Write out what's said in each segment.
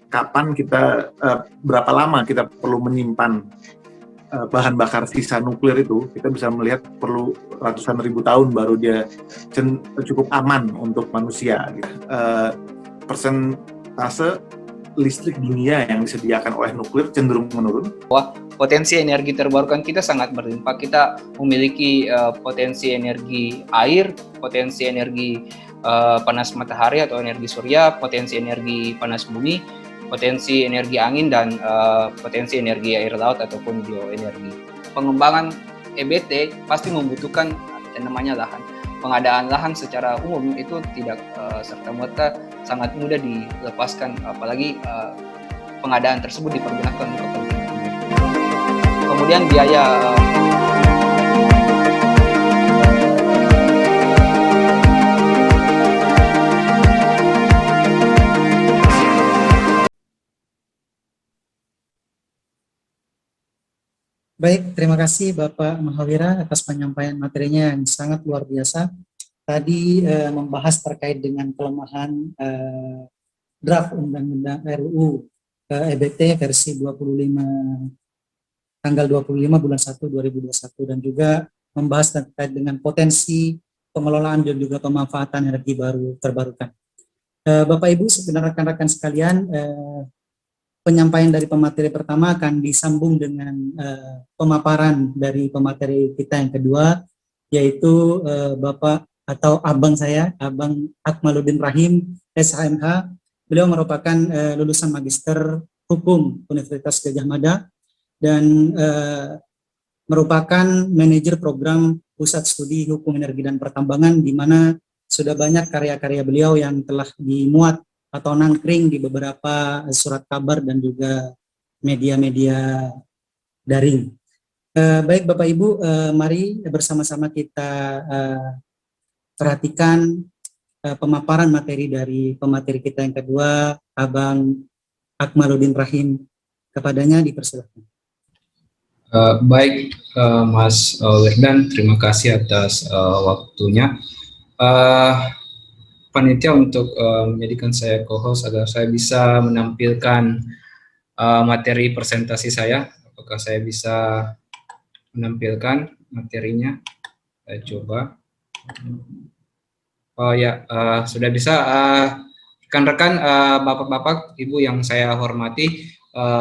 kapan kita berapa lama kita perlu menyimpan bahan bakar sisa nuklir itu, kita bisa melihat perlu ratusan ribu tahun baru dia cukup aman untuk manusia. Gitu. Persentase listrik dunia yang disediakan oleh nuklir cenderung menurun. Potensi energi terbarukan kita sangat berlimpah. Kita memiliki potensi energi air, potensi energi panas matahari atau energi surya, potensi energi panas bumi, potensi energi angin, dan potensi energi air laut ataupun bioenergi. Pengembangan EBT pasti membutuhkan yang namanya lahan. Pengadaan lahan secara umum itu tidak serta-merta sangat mudah dilepaskan, apalagi pengadaan tersebut dipergunakan untuk kepentingan. Kemudian biaya Baik, terima kasih Bapak Mahawira atas penyampaian materinya yang sangat luar biasa. Tadi membahas terkait dengan kelemahan draft Undang-Undang RUU EBT versi 25 tanggal 25 bulan 1 2021 dan juga membahas terkait dengan potensi pengelolaan dan juga pemanfaatan energi baru terbarukan. Bapak Ibu, sebenarnya rekan-rekan sekalian, penyampaian dari pemateri pertama akan disambung dengan pemaparan dari pemateri kita yang kedua, yaitu Bapak atau Abang saya, Abang Akmaluddin Rahim, SHMH. Beliau merupakan lulusan Magister Hukum Universitas Gadjah Mada dan merupakan manajer program Pusat Studi Hukum Energi dan Pertambangan, di mana sudah banyak karya-karya beliau yang telah dimuat atau nangkring di beberapa surat kabar dan juga media-media daring. Baik Bapak Ibu, mari bersama-sama kita perhatikan pemaparan materi dari pemateri kita yang kedua, Abang Akmaluddin Rahim. Kepadanya dipersilakan. Baik, Mas Wirdan, terima kasih atas waktunya. Panitia untuk menjadikan saya co-host agar saya bisa menampilkan materi presentasi saya. Apakah saya bisa menampilkan materinya? Saya coba. Oh ya, sudah bisa. Rekan-rekan, bapak-bapak, ibu yang saya hormati,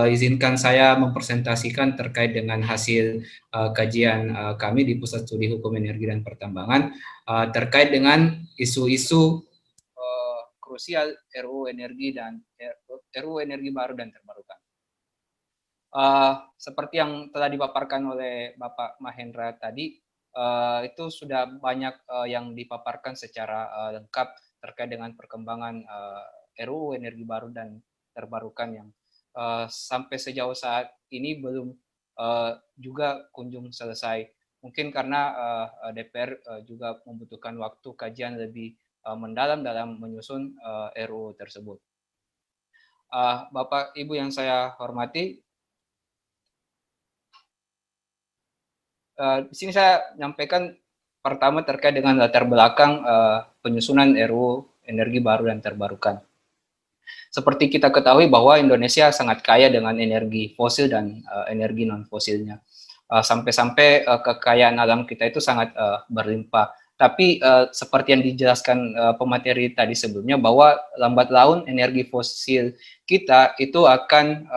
izinkan saya mempresentasikan terkait dengan hasil kajian kami di Pusat Studi Hukum Energi dan Pertambangan terkait dengan isu-isu krusial RUU Energi Baru dan Terbarukan. Seperti yang telah dipaparkan oleh Bapak Mahendra tadi, itu sudah banyak yang dipaparkan secara lengkap terkait dengan perkembangan RUU Energi Baru dan Terbarukan yang sampai sejauh saat ini belum juga kunjung selesai. Mungkin karena DPR juga membutuhkan waktu kajian lebih mendalam dalam menyusun RUU tersebut. Bapak Ibu yang saya hormati, di sini saya menyampaikan pertama terkait dengan latar belakang penyusunan RUU Energi Baru dan Terbarukan. Seperti kita ketahui bahwa Indonesia sangat kaya dengan energi fosil dan energi non-fosilnya. Sampai-sampai kekayaan alam kita itu sangat berlimpah. Tapi seperti yang dijelaskan pemateri tadi sebelumnya, bahwa lambat laun energi fosil kita itu akan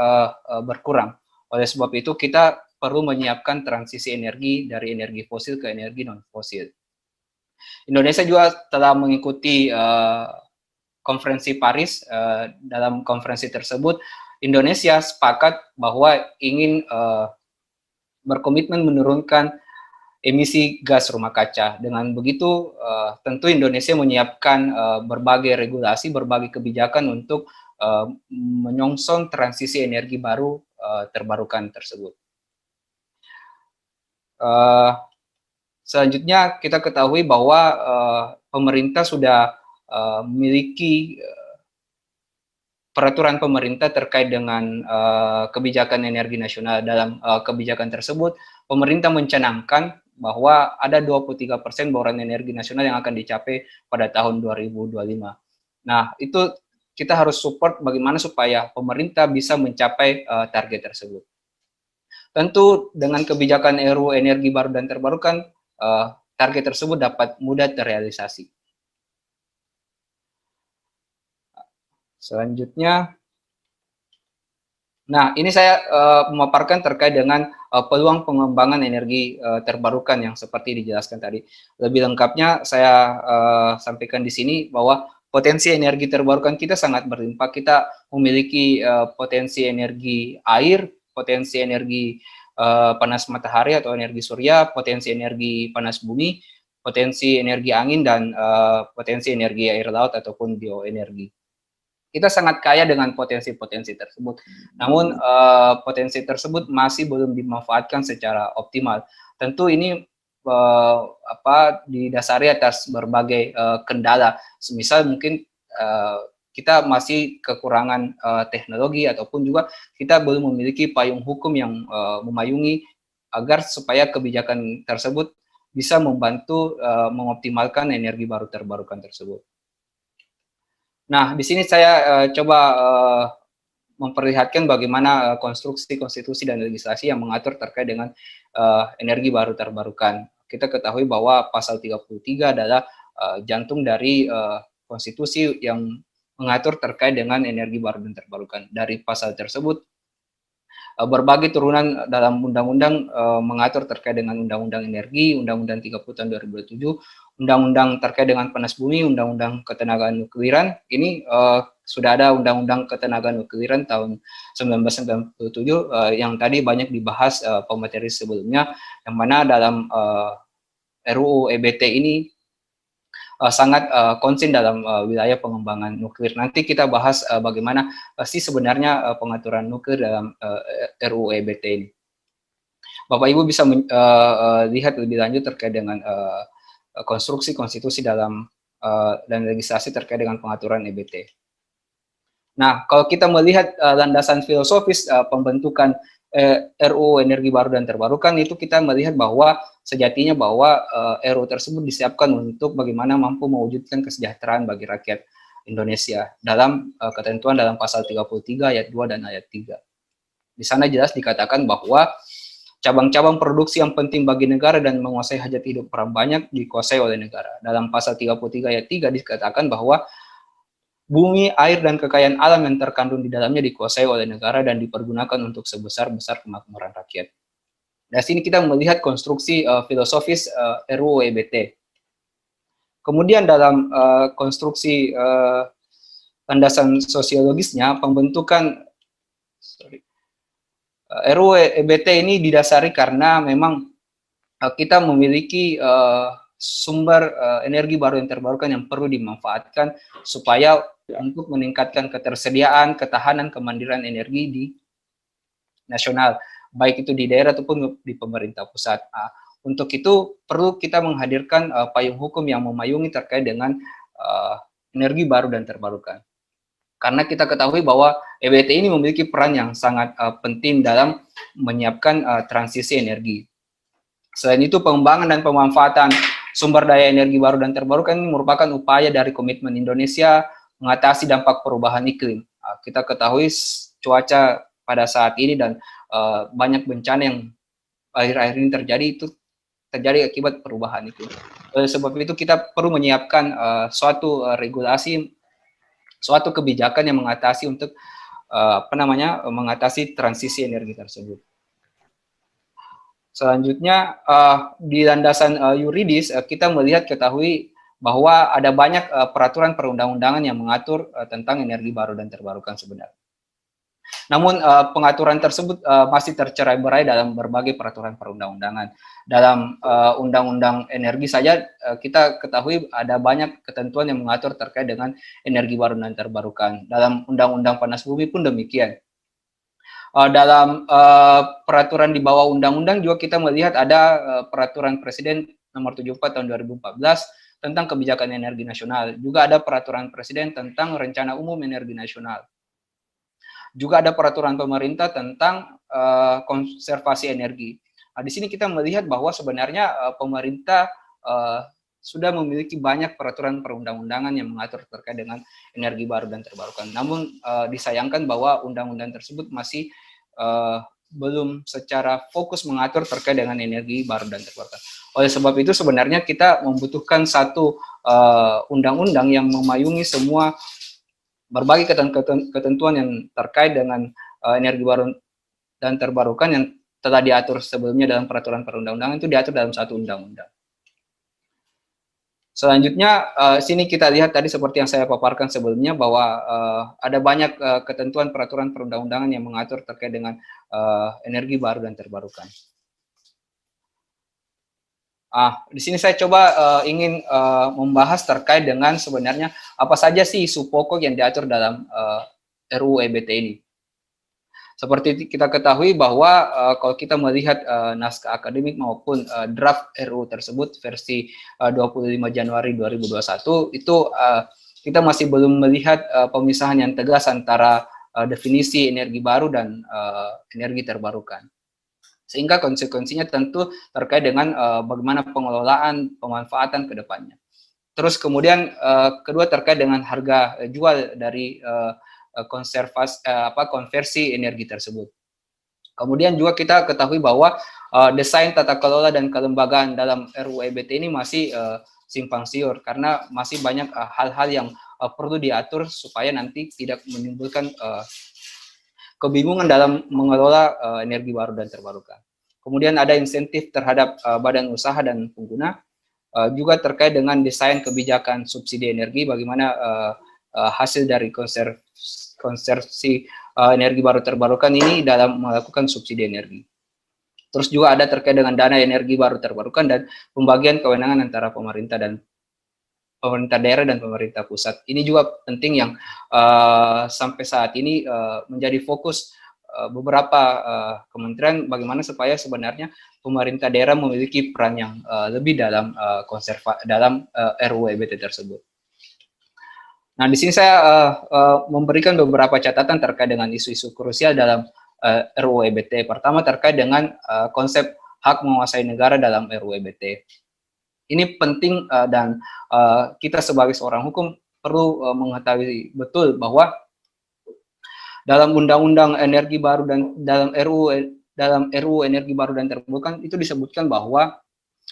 berkurang. Oleh sebab itu kita perlu menyiapkan transisi energi dari energi fosil ke energi non-fosil. Indonesia juga telah mengikuti konferensi Paris. Dalam konferensi tersebut, Indonesia sepakat bahwa ingin berkomitmen menurunkan emisi gas rumah kaca. Dengan begitu, tentu Indonesia menyiapkan berbagai regulasi, berbagai kebijakan untuk menyongsong transisi energi baru terbarukan tersebut. Selanjutnya kita ketahui bahwa pemerintah sudah memiliki peraturan pemerintah terkait dengan kebijakan energi nasional. Dalam kebijakan tersebut, pemerintah mencanangkan bahwa ada 23% bauran energi nasional yang akan dicapai pada tahun 2025. Nah, itu kita harus support bagaimana supaya pemerintah bisa mencapai target tersebut. Tentu dengan kebijakan RUU energi baru dan terbarukan, target tersebut dapat mudah terrealisasi. Selanjutnya, nah ini saya memaparkan terkait dengan peluang pengembangan energi terbarukan yang seperti dijelaskan tadi. Lebih lengkapnya saya sampaikan di sini bahwa potensi energi terbarukan kita sangat berlimpah. Kita memiliki potensi energi air, potensi energi panas matahari atau energi surya, potensi energi panas bumi, potensi energi angin, dan potensi energi air laut ataupun bioenergi. Kita sangat kaya dengan potensi-potensi tersebut. Namun potensi tersebut masih belum dimanfaatkan secara optimal. Tentu ini didasari atas berbagai kendala. Semisal mungkin kita masih kekurangan teknologi ataupun juga kita belum memiliki payung hukum yang memayungi agar supaya kebijakan tersebut bisa membantu mengoptimalkan energi baru terbarukan tersebut. Nah, di sini saya coba memperlihatkan bagaimana konstruksi konstitusi dan legislasi yang mengatur terkait dengan energi baru terbarukan. Kita ketahui bahwa pasal 33 adalah jantung dari konstitusi yang mengatur terkait dengan energi baru dan terbarukan. Dari pasal tersebut, berbagai turunan dalam undang-undang mengatur terkait dengan undang-undang energi, undang-undang 30 tahun 2007, undang-undang terkait dengan panas bumi, undang-undang ketenagaan nukliran. Ini sudah ada undang-undang ketenagaan nukliran tahun 1997 yang tadi banyak dibahas pemateri sebelumnya, yang mana dalam RUU EBT ini sangat konsen dalam wilayah pengembangan nuklir. Nanti kita bahas bagaimana sih sebenarnya pengaturan nuklir dalam RUU EBT ini. Bapak Ibu bisa lihat lebih lanjut terkait dengan konstruksi konstitusi dalam dan legislasi terkait dengan pengaturan EBT. Nah, kalau kita melihat landasan filosofis pembentukan RUU energi baru dan terbarukan, itu kita melihat bahwa sejatinya bahwa RUU tersebut disiapkan untuk bagaimana mampu mewujudkan kesejahteraan bagi rakyat Indonesia dalam ketentuan dalam pasal 33 ayat 2 dan ayat 3. Di sana jelas dikatakan bahwa cabang-cabang produksi yang penting bagi negara dan menguasai hajat hidup orang banyak dikuasai oleh negara. Dalam pasal 33 ayat 3 dikatakan bahwa bumi, air, dan kekayaan alam yang terkandung di dalamnya dikuasai oleh negara dan dipergunakan untuk sebesar-besar kemakmuran rakyat. Dari sini kita melihat konstruksi filosofis RUU EBT. Kemudian dalam konstruksi landasan sosiologisnya, pembentukan RUU EBT ini didasari karena memang kita memiliki sumber energi baru yang terbarukan yang perlu dimanfaatkan supaya untuk meningkatkan ketersediaan, ketahanan, kemandirian energi di nasional, baik itu di daerah ataupun di pemerintah pusat. Untuk itu perlu kita menghadirkan payung hukum yang memayungi terkait dengan energi baru dan terbarukan. Karena kita ketahui bahwa EBT ini memiliki peran yang sangat penting dalam menyiapkan transisi energi. Selain itu, pengembangan dan pemanfaatan sumber daya energi baru dan terbarukan ini merupakan upaya dari komitmen Indonesia mengatasi dampak perubahan iklim. Kita ketahui cuaca pada saat ini dan banyak bencana yang akhir-akhir ini terjadi akibat perubahan iklim. Oleh sebab itu kita perlu menyiapkan suatu regulasi, suatu kebijakan yang mengatasi untuk mengatasi transisi energi tersebut. Selanjutnya di landasan yuridis kita ketahui bahwa ada banyak peraturan perundang-undangan yang mengatur tentang energi baru dan terbarukan sebenarnya. Namun pengaturan tersebut masih tercerai-berai dalam berbagai peraturan perundang-undangan. Dalam undang-undang energi saja kita ketahui ada banyak ketentuan yang mengatur terkait dengan energi baru dan terbarukan. Dalam undang-undang panas bumi pun demikian. Dalam peraturan di bawah undang-undang juga kita melihat ada peraturan Presiden nomor 74 tahun 2014 tentang kebijakan energi nasional. Juga ada peraturan Presiden tentang rencana umum energi nasional. Juga ada peraturan pemerintah tentang konservasi energi. Di sini kita melihat bahwa sebenarnya pemerintah sudah memiliki banyak peraturan perundang-undangan yang mengatur terkait dengan energi baru dan terbarukan. Namun disayangkan bahwa undang-undang tersebut masih belum secara fokus mengatur terkait dengan energi baru dan terbarukan. Oleh sebab itu sebenarnya kita membutuhkan satu undang-undang yang memayungi semua berbagai ketentuan yang terkait dengan energi baru dan terbarukan yang telah diatur sebelumnya dalam peraturan perundang-undangan, itu diatur dalam satu undang-undang. Selanjutnya, sini kita lihat tadi seperti yang saya paparkan sebelumnya bahwa ada banyak ketentuan peraturan perundang-undangan yang mengatur terkait dengan energi baru dan terbarukan. Di sini saya coba ingin membahas terkait dengan sebenarnya apa saja sih isu pokok yang diatur dalam RUU EBT ini. Seperti kita ketahui bahwa kalau kita melihat naskah akademik maupun draft RUU tersebut versi 25 Januari 2021 itu kita masih belum melihat pemisahan yang tegas antara definisi energi baru dan energi terbarukan. Sehingga konsekuensinya tentu terkait dengan bagaimana pengelolaan pemanfaatan ke depannya. Terus kemudian kedua terkait dengan harga jual dari konversi energi tersebut. Kemudian juga kita ketahui bahwa desain tata kelola dan kelembagaan dalam RUU EBT ini masih simpang siur karena masih banyak hal-hal yang perlu diatur supaya nanti tidak menimbulkan kebingungan dalam mengelola energi baru dan terbarukan. Kemudian ada insentif terhadap badan usaha dan pengguna, juga terkait dengan desain kebijakan subsidi energi, bagaimana hasil dari konversi energi baru terbarukan ini dalam melakukan subsidi energi. Terus juga ada terkait dengan dana energi baru terbarukan dan pembagian kewenangan antara pemerintah daerah dan pemerintah pusat. Ini juga penting yang sampai saat ini menjadi fokus beberapa kementerian, bagaimana supaya sebenarnya pemerintah daerah memiliki peran yang lebih dalam RUU EBT tersebut. Nah, di sini saya memberikan beberapa catatan terkait dengan isu-isu krusial dalam RUU EBT. Pertama terkait dengan konsep hak menguasai negara dalam RUU EBT. Ini penting dan kita sebagai seorang hukum perlu mengetahui betul bahwa dalam Undang-Undang Energi Baru dan dalam RUU Energi Baru dan Terbarukan itu disebutkan bahwa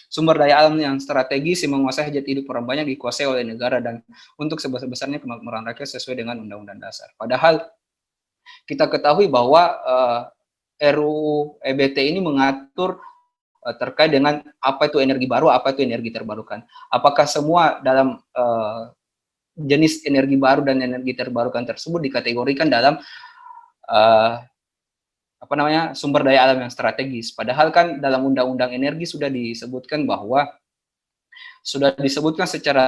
sumber daya alam yang strategis yang menguasai hajat hidup orang banyak dikuasai oleh negara dan untuk sebesar-besarnya kemakmuran rakyat sesuai dengan Undang-Undang Dasar. Padahal kita ketahui bahwa RUU EBT ini mengatur terkait dengan apa itu energi baru, apa itu energi terbarukan. Apakah semua dalam jenis energi baru dan energi terbarukan tersebut dikategorikan dalam sumber daya alam yang strategis. Padahal kan dalam Undang-Undang Energi sudah disebutkan secara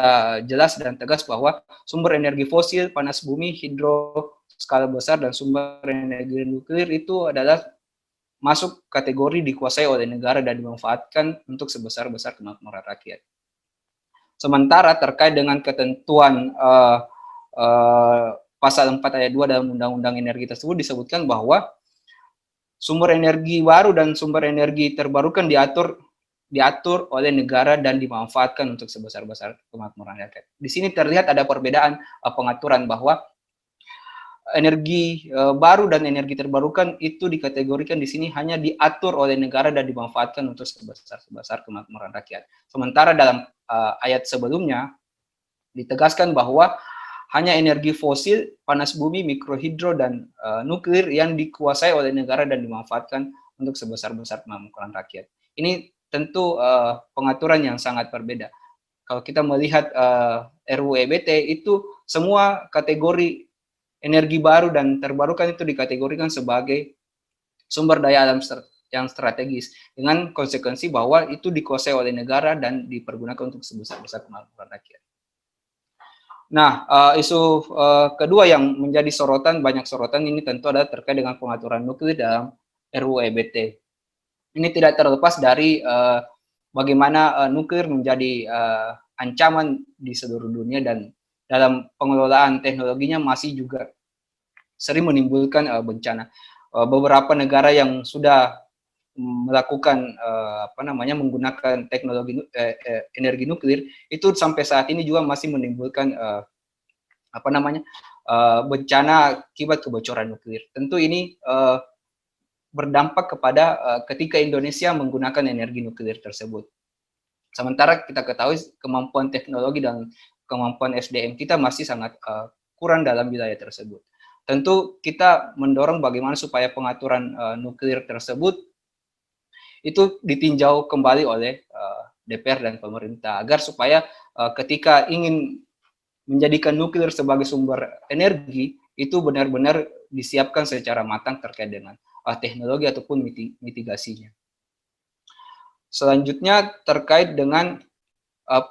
jelas dan tegas bahwa sumber energi fosil, panas bumi, hidro skala besar dan sumber energi nuklir itu adalah masuk kategori dikuasai oleh negara dan dimanfaatkan untuk sebesar-besar kemakmuran rakyat. Sementara terkait dengan ketentuan pasal 4 ayat 2 dalam Undang-Undang Energi tersebut disebutkan bahwa sumber energi baru dan sumber energi terbarukan diatur oleh negara dan dimanfaatkan untuk sebesar-besar kemakmuran rakyat. Di sini terlihat ada perbedaan pengaturan bahwa energi baru dan energi terbarukan itu dikategorikan di sini hanya diatur oleh negara dan dimanfaatkan untuk sebesar-besar kemakmuran rakyat. Sementara dalam ayat sebelumnya ditegaskan bahwa hanya energi fosil, panas bumi, mikrohidro, dan nuklir yang dikuasai oleh negara dan dimanfaatkan untuk sebesar-besar kemakmuran rakyat. Ini tentu pengaturan yang sangat berbeda. Kalau kita melihat RUU EBT itu semua kategori energi baru dan terbarukan itu dikategorikan sebagai sumber daya alam yang strategis dengan konsekuensi bahwa itu dikuasai oleh negara dan dipergunakan untuk sebesar-besar kemakmuran rakyat. Nah, isu kedua yang menjadi banyak sorotan ini tentu adalah terkait dengan pengaturan nuklir dalam RUU EBT. Ini tidak terlepas dari bagaimana nuklir menjadi ancaman di seluruh dunia dan dalam pengelolaan teknologinya masih juga sering menimbulkan bencana. Beberapa negara yang sudah melakukan menggunakan teknologi energi nuklir itu sampai saat ini juga masih menimbulkan bencana akibat kebocoran nuklir. Tentu ini berdampak kepada ketika Indonesia menggunakan energi nuklir tersebut. Sementara kita ketahui kemampuan teknologi dan kemampuan SDM kita masih sangat kurang dalam wilayah tersebut. Tentu kita mendorong bagaimana supaya pengaturan nuklir tersebut itu ditinjau kembali oleh DPR dan pemerintah agar supaya ketika ingin menjadikan nuklir sebagai sumber energi itu benar-benar disiapkan secara matang terkait dengan teknologi ataupun mitigasinya. Selanjutnya terkait dengan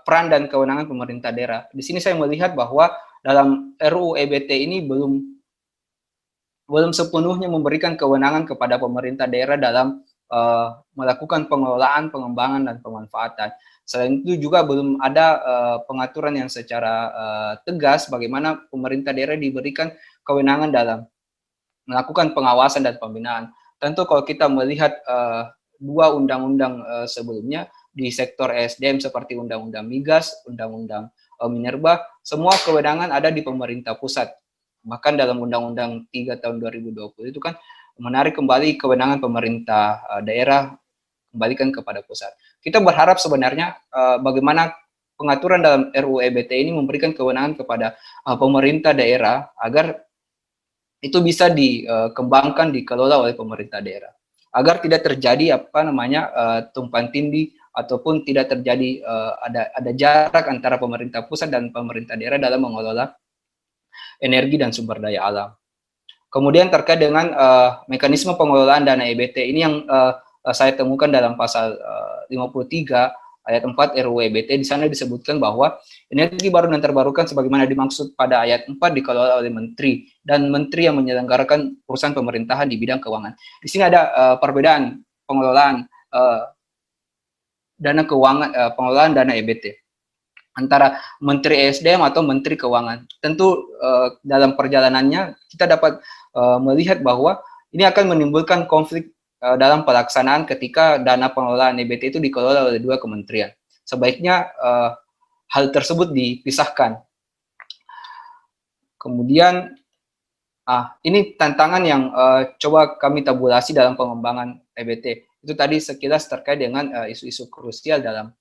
peran dan kewenangan pemerintah daerah. Di sini saya melihat bahwa dalam RUU EBT ini belum sepenuhnya memberikan kewenangan kepada pemerintah daerah dalam melakukan pengelolaan, pengembangan, dan pemanfaatan. Selain itu juga belum ada pengaturan yang secara tegas bagaimana pemerintah daerah diberikan kewenangan dalam melakukan pengawasan dan pembinaan. Tentu kalau kita melihat dua undang-undang sebelumnya di sektor ESDM seperti Undang-Undang Migas, Undang-Undang Minerba, semua kewenangan ada di pemerintah pusat. Bahkan dalam Undang-Undang 3 tahun 2020 itu kan menarik kembali kewenangan pemerintah daerah kembalikan kepada pusat. Kita berharap sebenarnya bagaimana pengaturan dalam RUU EBT ini memberikan kewenangan kepada pemerintah daerah agar itu bisa dikembangkan, dikelola oleh pemerintah daerah, agar tidak terjadi tumpang tindih ataupun tidak terjadi ada jarak antara pemerintah pusat dan pemerintah daerah dalam mengelola energi dan sumber daya alam. Kemudian terkait dengan mekanisme pengelolaan dana EBT ini yang saya temukan dalam pasal 53 ayat 4 RUU EBT. Di sana disebutkan bahwa energi baru dan terbarukan sebagaimana dimaksud pada ayat 4 dikelola oleh menteri dan menteri yang menyelenggarakan perusahaan pemerintahan di bidang keuangan. Di sini ada perbedaan pengelolaan dana keuangan, pengelolaan dana EBT antara Menteri ESDM atau Menteri Keuangan. Tentu dalam perjalanannya kita dapat melihat bahwa ini akan menimbulkan konflik dalam pelaksanaan ketika dana pengelolaan EBT itu dikelola oleh dua kementerian. Sebaiknya hal tersebut dipisahkan. Kemudian ini tantangan yang coba kami tabulasi dalam pengembangan EBT. Itu tadi sekilas terkait dengan isu-isu krusial dalam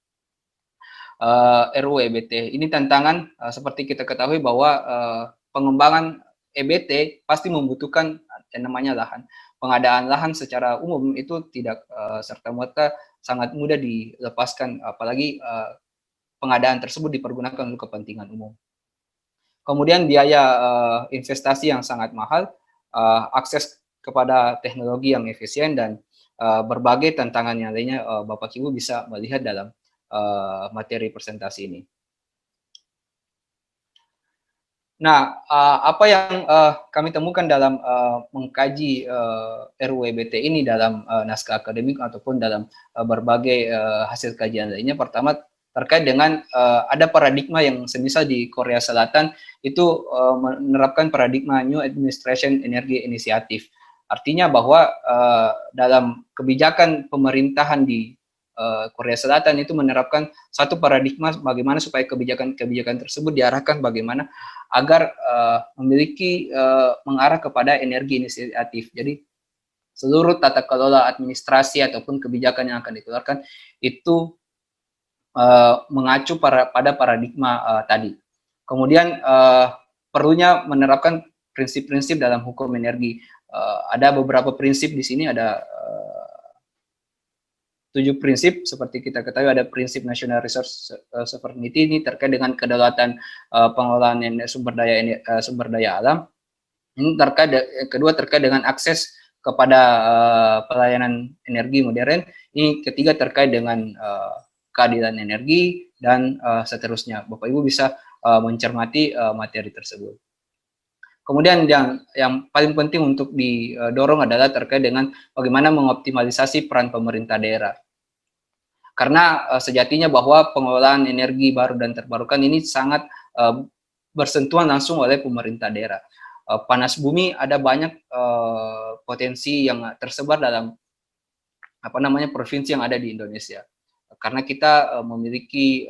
RUU EBT. Ini tantangan seperti kita ketahui bahwa pengembangan EBT pasti membutuhkan yang namanya lahan. Pengadaan lahan secara umum itu tidak serta-merta sangat mudah dilepaskan, apalagi pengadaan tersebut dipergunakan untuk kepentingan umum. Kemudian biaya investasi yang sangat mahal, akses kepada teknologi yang efisien, dan berbagai tantangan yang lainnya Bapak Ibu bisa melihat dalam materi presentasi ini. Nah, apa yang kami temukan dalam mengkaji RUU EBT ini dalam naskah akademik ataupun dalam berbagai hasil kajian lainnya, pertama terkait dengan ada paradigma yang semisal di Korea Selatan itu menerapkan paradigma New Administration Energy Initiative. Artinya bahwa dalam kebijakan pemerintahan di Korea Selatan itu menerapkan satu paradigma bagaimana supaya kebijakan tersebut diarahkan bagaimana agar memiliki mengarah kepada energi inisiatif. Jadi seluruh tata kelola administrasi ataupun kebijakan yang akan dikeluarkan itu mengacu pada paradigma tadi. Kemudian perlunya menerapkan prinsip-prinsip dalam hukum energi. Ada beberapa prinsip di sini, ada 7 prinsip seperti kita ketahui. Ada prinsip National Resource Sovereignty, ini terkait dengan kedaulatan pengelolaan sumber daya alam. Ini kedua terkait dengan akses kepada pelayanan energi modern. Ini ketiga terkait dengan keadilan energi, dan seterusnya. Bapak Ibu bisa mencermati materi tersebut. Kemudian yang paling penting untuk didorong adalah terkait dengan bagaimana mengoptimalisasi peran pemerintah daerah. Karena sejatinya bahwa pengelolaan energi baru dan terbarukan ini sangat bersentuhan langsung oleh pemerintah daerah. Panas bumi, ada banyak potensi yang tersebar dalam provinsi yang ada di Indonesia. Karena kita memiliki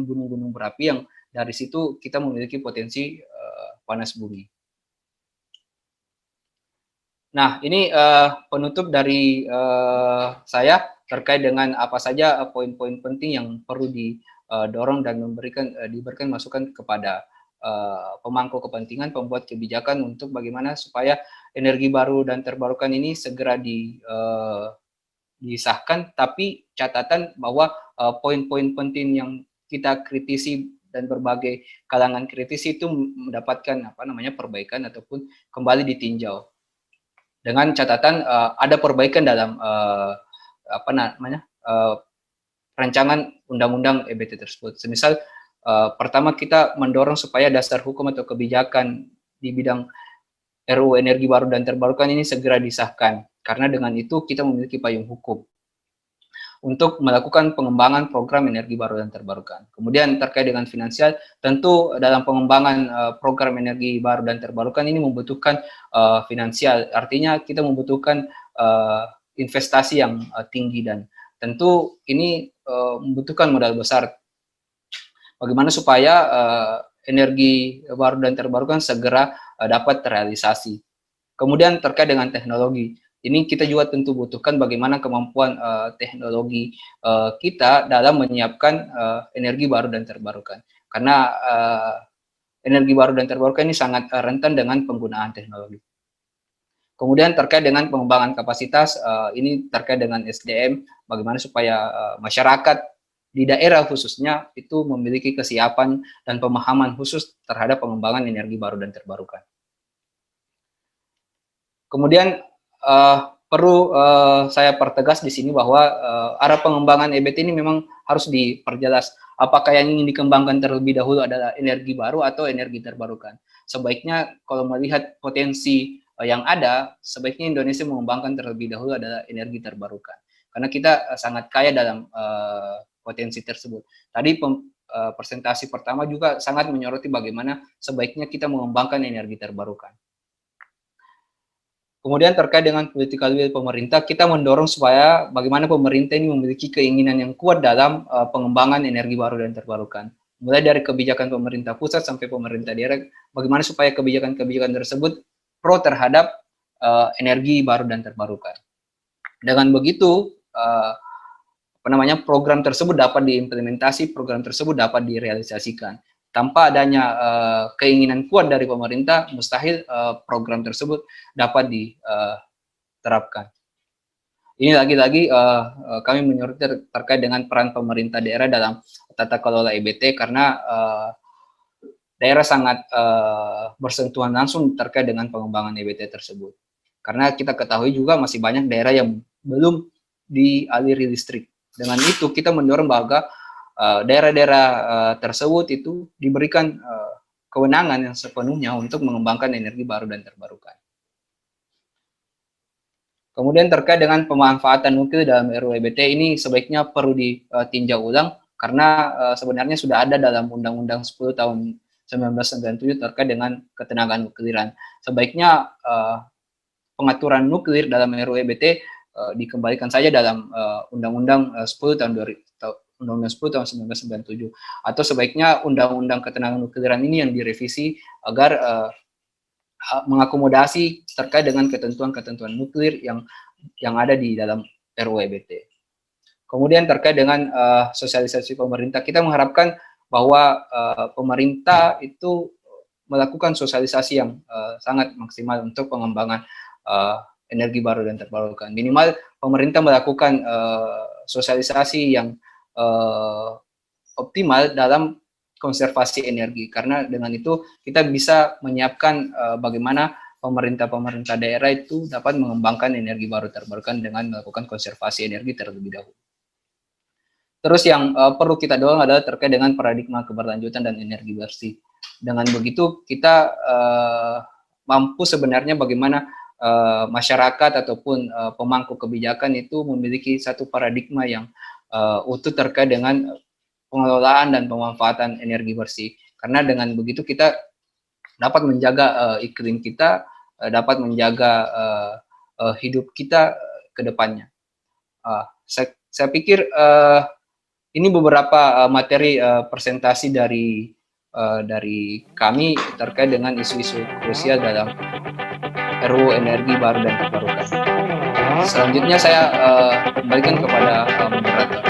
gunung-gunung berapi yang dari situ kita memiliki potensi panas bumi. Nah, ini penutup dari saya terkait dengan apa saja poin-poin penting yang perlu didorong dan diberikan masukan kepada pemangku kepentingan, pembuat kebijakan untuk bagaimana supaya energi baru dan terbarukan ini segera disahkan, tapi catatan bahwa poin-poin penting yang kita kritisi dan berbagai kalangan kritisi itu mendapatkan perbaikan ataupun kembali ditinjau dengan catatan ada perbaikan dalam rancangan undang-undang EBT tersebut. Semisal pertama kita mendorong supaya dasar hukum atau kebijakan di bidang RUU energi baru dan terbarukan ini segera disahkan, karena dengan itu kita memiliki payung hukum untuk melakukan pengembangan program energi baru dan terbarukan. Kemudian terkait dengan finansial, tentu dalam pengembangan program energi baru dan terbarukan ini membutuhkan finansial, artinya kita membutuhkan investasi yang tinggi dan tentu ini membutuhkan modal besar. Bagaimana supaya energi baru dan terbarukan segera dapat terrealisasi. Kemudian terkait dengan teknologi, ini kita juga tentu butuhkan bagaimana kemampuan teknologi kita dalam menyiapkan energi baru dan terbarukan. Karena energi baru dan terbarukan ini sangat rentan dengan penggunaan teknologi. Kemudian terkait dengan pengembangan kapasitas, ini terkait dengan SDM, bagaimana supaya masyarakat di daerah khususnya itu memiliki kesiapan dan pemahaman khusus terhadap pengembangan energi baru dan terbarukan. Kemudian perlu saya pertegas di sini bahwa arah pengembangan EBT ini memang harus diperjelas. Apakah yang ingin dikembangkan terlebih dahulu adalah energi baru atau energi terbarukan? Sebaiknya kalau melihat potensi yang ada, sebaiknya Indonesia mengembangkan terlebih dahulu adalah energi terbarukan. Karena kita sangat kaya dalam potensi tersebut. Tadi presentasi pertama juga sangat menyoroti bagaimana sebaiknya kita mengembangkan energi terbarukan. Kemudian terkait dengan political will pemerintah, kita mendorong supaya bagaimana pemerintah ini memiliki keinginan yang kuat dalam pengembangan energi baru dan terbarukan. Mulai dari kebijakan pemerintah pusat sampai pemerintah daerah, bagaimana supaya kebijakan-kebijakan tersebut pro terhadap energi baru dan terbarukan. Dengan begitu, program tersebut dapat diimplementasi, program tersebut dapat direalisasikan. Tanpa adanya keinginan kuat dari pemerintah, mustahil program tersebut dapat diterapkan. Ini lagi-lagi kami menyoroti terkait dengan peran pemerintah daerah dalam tata kelola EBT, karena daerah sangat bersentuhan langsung terkait dengan pengembangan EBT tersebut. Karena kita ketahui juga masih banyak daerah yang belum dialiri listrik. Dengan itu kita mendorong bahwa daerah-daerah tersebut itu diberikan kewenangan yang sepenuhnya untuk mengembangkan energi baru dan terbarukan. Kemudian terkait dengan pemanfaatan nuklir dalam RUU EBT ini sebaiknya perlu ditinjau ulang, karena sebenarnya sudah ada dalam Undang-Undang 10 tahun 1997 terkait dengan ketenagaan nukliran. Sebaiknya pengaturan nuklir dalam RUU EBT dikembalikan saja dalam Undang-Undang 10 tahun 1997, atau sebaiknya Undang-Undang Ketenagaan Nukliran ini yang direvisi agar mengakomodasi terkait dengan ketentuan-ketentuan nuklir yang ada di dalam RUU EBT. Kemudian terkait dengan sosialisasi pemerintah, kita mengharapkan bahwa pemerintah itu melakukan sosialisasi yang sangat maksimal untuk pengembangan energi baru dan terbarukan. Minimal pemerintah melakukan sosialisasi yang optimal dalam konservasi energi, karena dengan itu kita bisa menyiapkan bagaimana pemerintah daerah itu dapat mengembangkan energi baru terbarukan dengan melakukan konservasi energi terlebih dahulu. Terus yang perlu kita dorong adalah terkait dengan paradigma keberlanjutan dan energi bersih. Dengan begitu kita mampu sebenarnya bagaimana masyarakat ataupun pemangku kebijakan itu memiliki satu paradigma yang utuh terkait dengan pengelolaan dan pemanfaatan energi bersih. Karena dengan begitu kita dapat menjaga iklim kita, dapat menjaga hidup kita ke depannya. Saya pikir ini beberapa materi presentasi dari kami terkait dengan isu-isu krusial dalam RUU Energi Baru dan Terbarukan. Selanjutnya saya kembalikan kepada moderator.